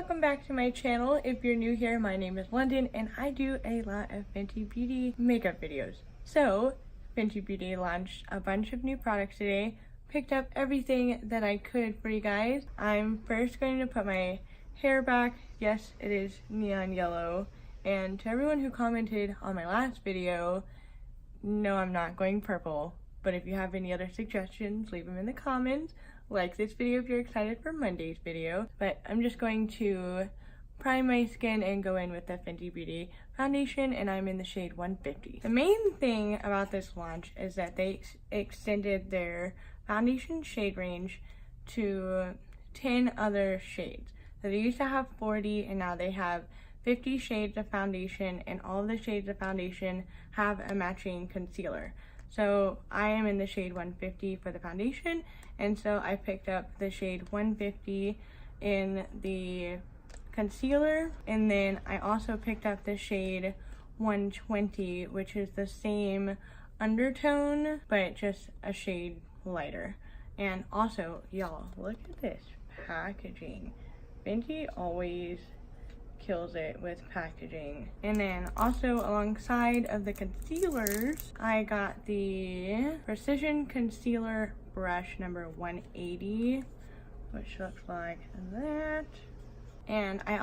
welcome back to my channel. If you're new here, my name is London and I do a lot of Fenty Beauty makeup videos. So, Fenty Beauty launched a bunch of new products today, picked up everything that I could for you guys. I'm first going to put my hair back. Yes, it is neon yellow. And to everyone who commented on my last video, no, I'm not going purple. But if you have any other suggestions, leave them in the comments. Like this video if you're excited for Monday's video. But I'm just going to prime my skin and go in with the Fenty Beauty foundation, and I'm in the shade 150. The main thing about this launch is that they extended their foundation shade range to 10 other shades. So they used to have 40 and now they have 50 shades of foundation, and all of the shades of foundation have a matching concealer. So I am in the shade 150 for the foundation, and so I picked up the shade 150 in the concealer, and then I also picked up the shade 120, which is the same undertone but just a shade lighter. And also, y'all, look at this packaging. Fenty always kills it with packaging. And then also alongside of the concealers, I got the Precision Concealer Brush number 180, which looks like that. And I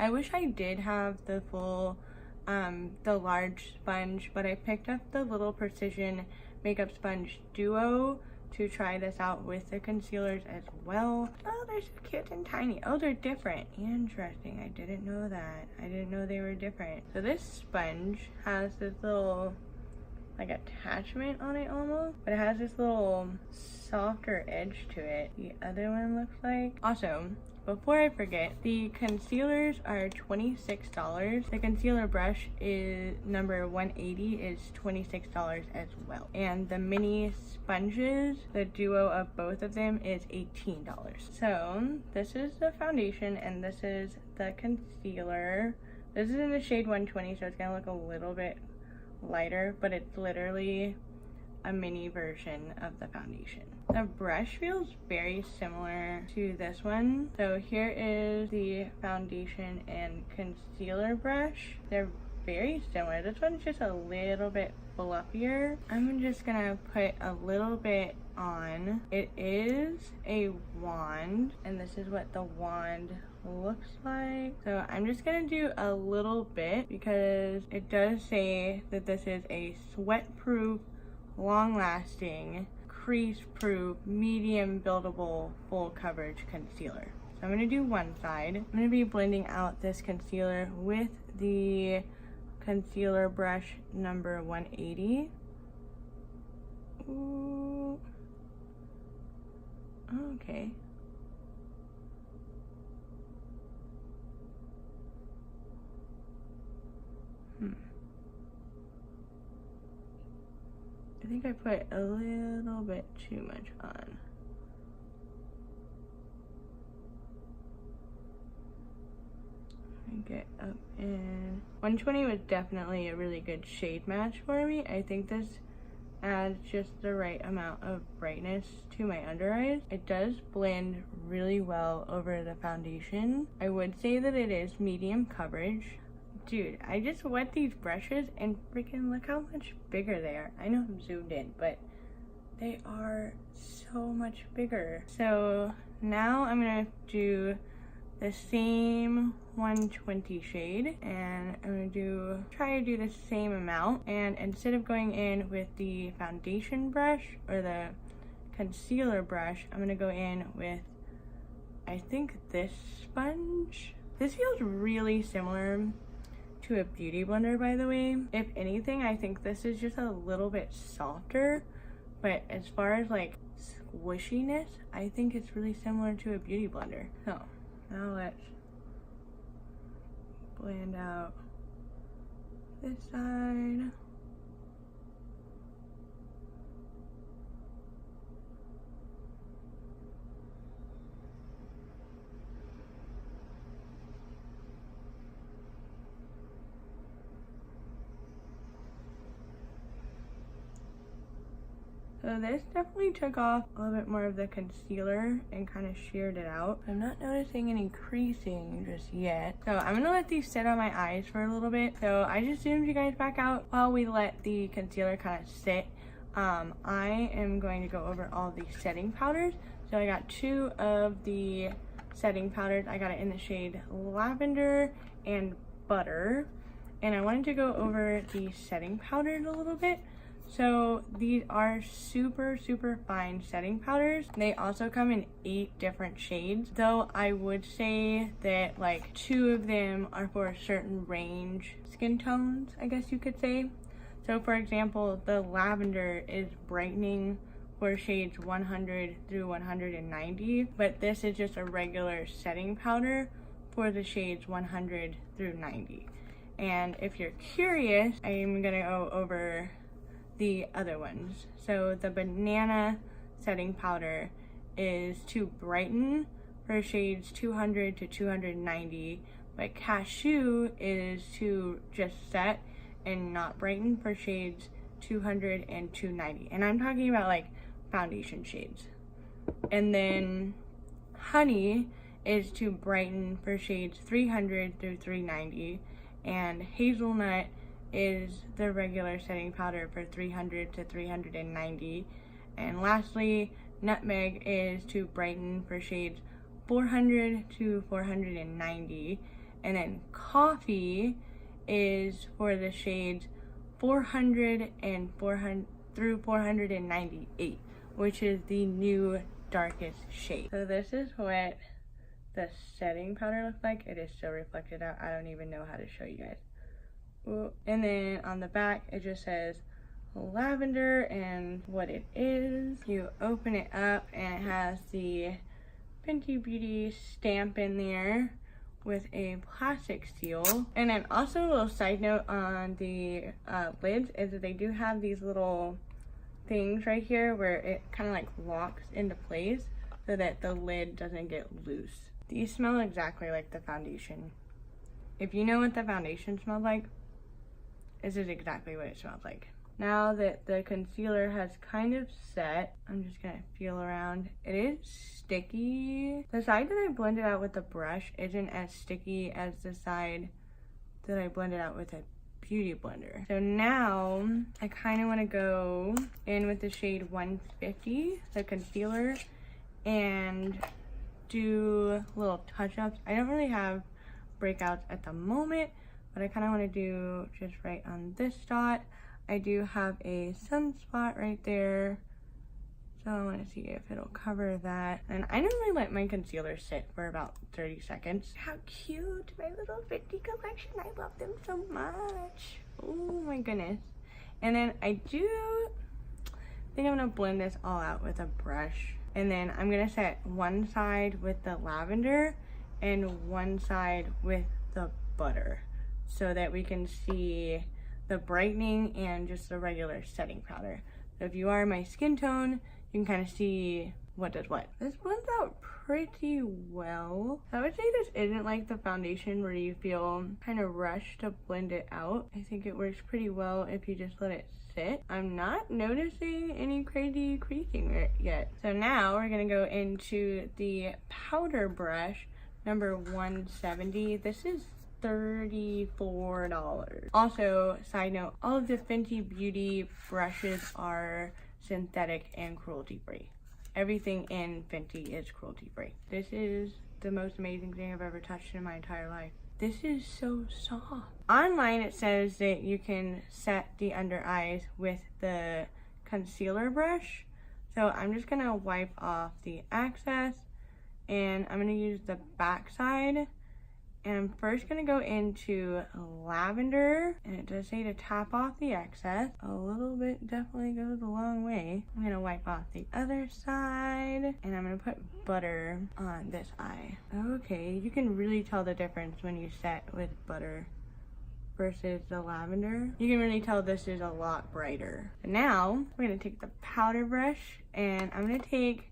wish I did have the full, the large sponge, but I picked up the little Precision Makeup Sponge Duo to try this out with the concealers as well. Oh, they're so cute and tiny. Oh, they're different. Interesting. I didn't know that. I didn't know they were different. So this sponge has this little like attachment on it almost, but it has this little softer edge to it. The other one looks like. Also, before I forget, the concealers are $26. The concealer brush is number 180 is $26 as well. And the mini sponges, the duo of both of them, is $18. So this is the foundation and this is the concealer. This is in the shade 120, so it's gonna look a little bit lighter, but it's literally a mini version of the foundation. The brush feels very similar to this one. So here is the foundation and concealer brush. They're very similar. This one's just a little bit fluffier. I'm just gonna put a little bit on. It is a wand, and this is what the wand looks like. So I'm just gonna do a little bit because it does say that this is a sweat proof, long-lasting, crease-proof, medium buildable, full coverage concealer. So I'm going to do one side. I'm going to be blending out this concealer with the concealer brush number 180. Ooh. Okay. I think I put a little bit too much on. Get up in 120 was definitely a really good shade match for me. I think this adds just the right amount of brightness to my under eyes. It does blend really well over the foundation. I would say that it is medium coverage. Dude, I just wet these brushes and freaking look how much bigger they are. I know I'm zoomed in, but they are so much bigger. So now I'm gonna do the same 120 shade, and I'm gonna try to do the same amount. And instead of going in with the foundation brush or the concealer brush, I'm gonna go in with, I think, this sponge. This feels really similar to a beauty blender, by the way. If anything, I think this is just a little bit softer, but as far as like squishiness, I think it's really similar to a beauty blender. So now let's blend out this side. So So this definitely took off a little bit more of the concealer and kind of sheared it out. I'm not noticing any creasing just yet. So I'm gonna let these sit on my eyes for a little bit. So I just zoomed you guys back out while we let the concealer kind of sit. I am going to go over all the setting powders. So I got 2 of the setting powders. I got it in the shade Lavender and Butter. And I wanted to go over the setting powders a little bit. So these are super, super fine setting powders. They also come in 8 different shades, though I would say that like 2 of them are for a certain range skin tones, I guess you could say. So for example, the lavender is brightening for shades 100 through 190, but this is just a regular setting powder for the shades 100 through 90. And if you're curious, I'm gonna go over the other ones. So the banana setting powder is to brighten for shades 200 to 290, but cashew is to just set and not brighten for shades 200 and 290. And I'm talking about like foundation shades. And then honey is to brighten for shades 300 through 390, and hazelnut is the regular setting powder for 300 to 390. And lastly, nutmeg is to brighten for shades 400 to 490. And then coffee is for the shades 400 and 400 through 498, which is the new darkest shade. So this is what the setting powder looks like. It is so reflected out, I don't even know how to show you guys. Ooh. And then on the back it just says lavender and what it is. You open it up and it has the Fenty Beauty stamp in there with a plastic seal. And then also a little side note on the lids is that they do have these little things right here where it kind of like locks into place so that the lid doesn't get loose. These smell exactly like the foundation. If you know what the foundation smells like, this is exactly what it smells like. Now that the concealer has kind of set, I'm just gonna feel around. It is sticky. The side that I blended out with the brush isn't as sticky as the side that I blended out with a beauty blender. So now I kind of want to go in with the shade 150, the concealer, and do little touch-ups. I don't really have breakouts at the moment, but I kind of want to do just right on this dot. I do have a sunspot right there, so I want to see if it'll cover that. And I normally let my concealer sit for about 30 seconds. How cute, my little Fenty collection. I love them so much. Oh my goodness. And then I think I'm gonna blend this all out with a brush. And then I'm gonna set one side with the lavender and one side with the butter so that we can see the brightening and just the regular setting powder. So if you are my skin tone, you can kind of see what does what. This blends out pretty well. I would say this isn't like the foundation where you feel kind of rushed to blend it out. I think it works pretty well if you just let it sit. I'm not noticing any crazy creasing yet. So now we're gonna go into the powder brush number 170. This is $34. Also, side note, all of the Fenty Beauty brushes are synthetic and cruelty free. Everything in Fenty is cruelty free. This is the most amazing thing I've ever touched in my entire life. This is so soft. Online it says that you can set the under eyes with the concealer brush. So I'm just gonna wipe off the excess and I'm gonna use the back side. And I'm first gonna go into lavender, and it does say to tap off the excess. A little bit definitely goes a long way. I'm gonna wipe off the other side, and I'm gonna put butter on this eye. Okay, you can really tell the difference when you set with butter versus the lavender. You can really tell this is a lot brighter. And now, we're gonna take the powder brush, and I'm gonna take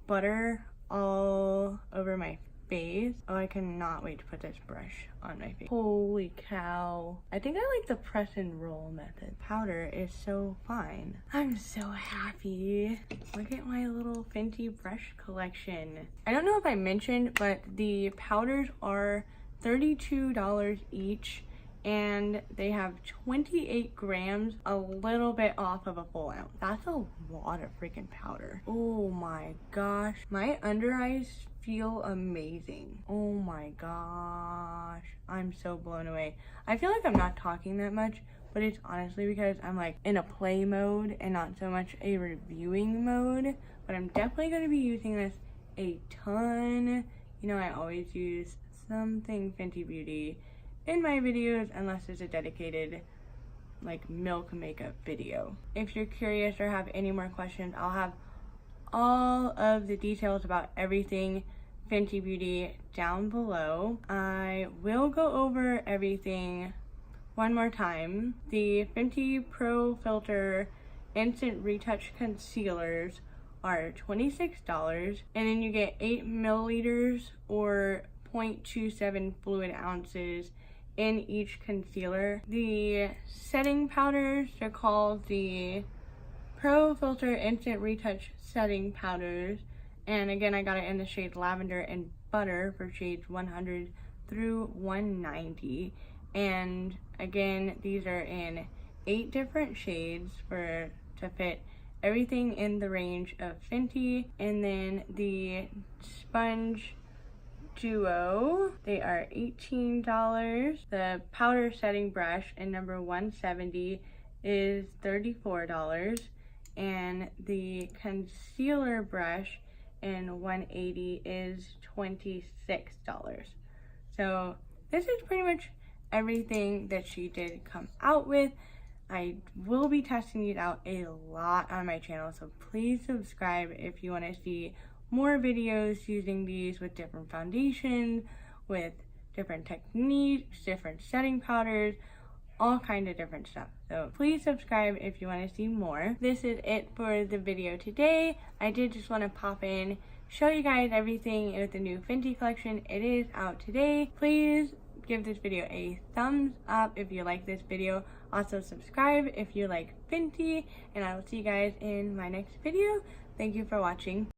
butter all over my face. Oh, I cannot wait to put this brush on my face. Holy cow. I think I like the press and roll method. Powder is so fine. I'm so happy. Look at my little Fenty brush collection. I don't know if I mentioned, but the powders are $32 each, and they have 28 grams, a little bit off of a full ounce. That's a lot of freaking powder. Oh my gosh. My under eyes feel amazing. Oh my gosh. I'm so blown away. I feel like I'm not talking that much, but it's honestly because I'm like in a play mode and not so much a reviewing mode. But I'm definitely going to be using this a ton. You know, I always use something Fenty Beauty in my videos unless it's a dedicated like milk makeup video. If you're curious or have any more questions, I'll have all of the details about everything Fenty Beauty down below. I will go over everything one more time. The Fenty Pro Filter Instant Retouch Concealers are $26, and then you get 8 milliliters or 0.27 fluid ounces in each concealer. The setting powders are called the Pro Filter Instant Retouch Setting Powders, and again I got it in the shade Lavender and Butter for shades 100 through 190, and again these are in 8 different shades to fit everything in the range of Fenty. And then the sponge duo, they are $18. The powder setting brush in number 170 is $34, and the concealer brush in 180 is $26. So this is pretty much everything that she did come out with. I will be testing these out a lot on my channel, so please subscribe if you want to see more videos using these with different foundations, with different techniques, different setting powders, all kind of different stuff. So please subscribe if you want to see more. This is it for the video today. I did just want to pop in, show you guys everything with the new Fenty collection. It is out today. Please give this video a thumbs up if you like this video. Also subscribe if you like Fenty, and I will see you guys in my next video. Thank you for watching.